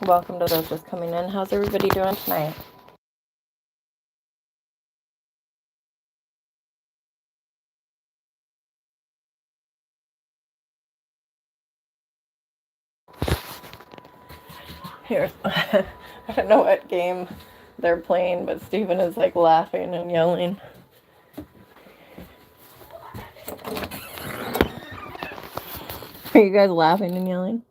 Welcome to those just coming in. How's everybody doing tonight? Here, I don't know what game they're playing, but Stephen is like laughing and yelling. Are you guys laughing and yelling?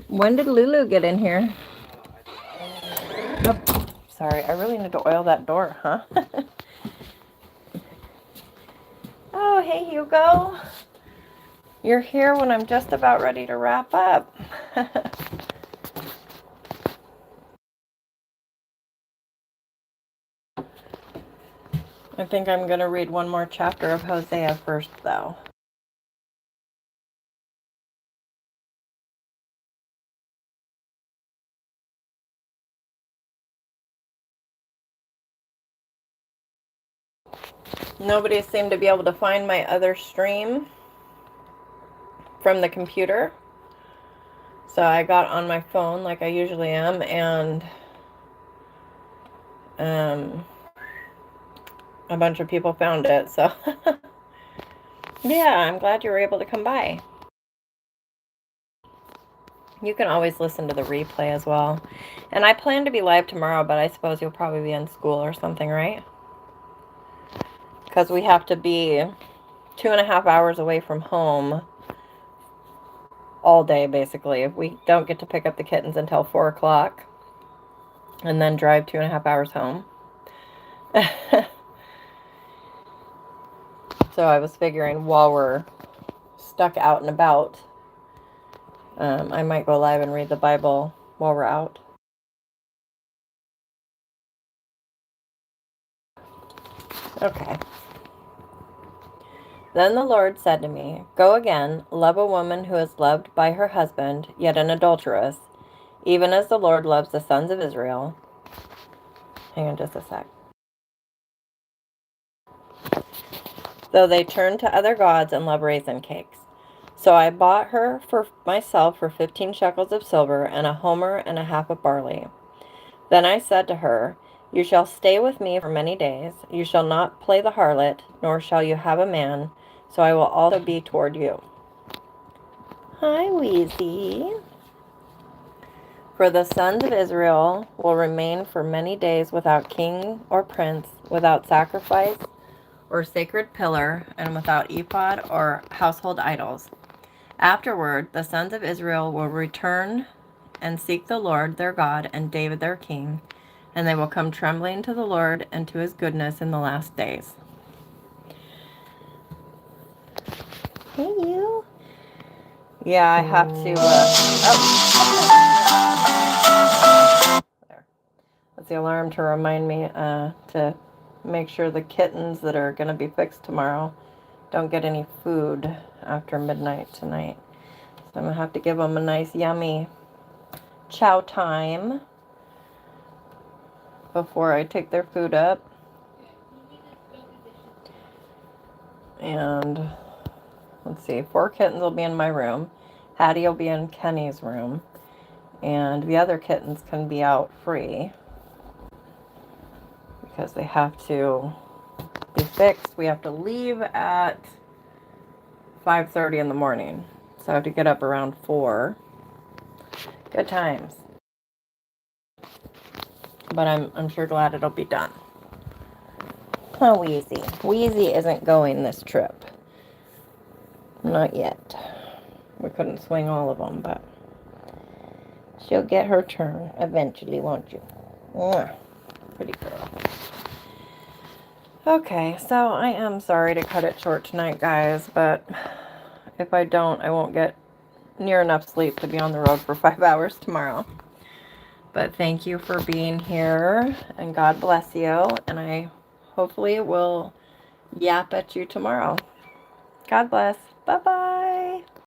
When did Lulu get in here? Oh, sorry, I really need to oil that door, huh? Oh, hey, Hugo. You're here when I'm just about ready to wrap up. I think I'm going to read one more chapter of Hosea first, though. Nobody seemed to be able to find my other stream from the computer. So I got on my phone like I usually am, and a bunch of people found it. So yeah, I'm glad you were able to come by. You can always listen to the replay as well. And I plan to be live tomorrow, but I suppose you'll probably be in school or something, right? Because we have to be 2.5 hours away from home all day, basically. We don't get to pick up the kittens until 4 o'clock and then drive 2.5 hours home. So I was figuring while we're stuck out and about, I might go live and read the Bible while we're out. Okay. Then the Lord said to me, Go again, love a woman who is loved by her husband, yet an adulteress, even as the Lord loves the sons of Israel. Hang on just a sec. Though they turn to other gods and love raisin cakes. So I bought her for myself for 15 shekels of silver and a homer and a half of barley. Then I said to her, You shall stay with me for many days. You shall not play the harlot, nor shall you have a man, so I will also be toward you. Hi, Wheezy. For the sons of Israel will remain for many days without king or prince, without sacrifice or sacred pillar, and without ephod or household idols. Afterward, the sons of Israel will return and seek the Lord their God and David their king, and they will come trembling to the Lord and to his goodness in the last days. Hey, you. Yeah, I have to, there. That's the alarm to remind me to make sure the kittens that are going to be fixed tomorrow don't get any food after midnight tonight. So I'm going to have to give them a nice, yummy chow time before I take their food up. And let's see, 4 kittens will be in my room. Hattie will be in Kenny's room. And the other kittens can be out free because they have to be fixed. We have to leave at 5:30 in the morning. So I have to get up around 4. Good times. But I'm sure glad it'll be done. Oh, Wheezy. Wheezy isn't going this trip. Not yet. We couldn't swing all of them, but she'll get her turn eventually, won't you? Mwah. Pretty girl. Okay, so I am sorry to cut it short tonight, guys, but if I don't, I won't get near enough sleep to be on the road for 5 hours tomorrow. But thank you for being here, and God bless you, and I hopefully will yap at you tomorrow. God bless. Bye-bye.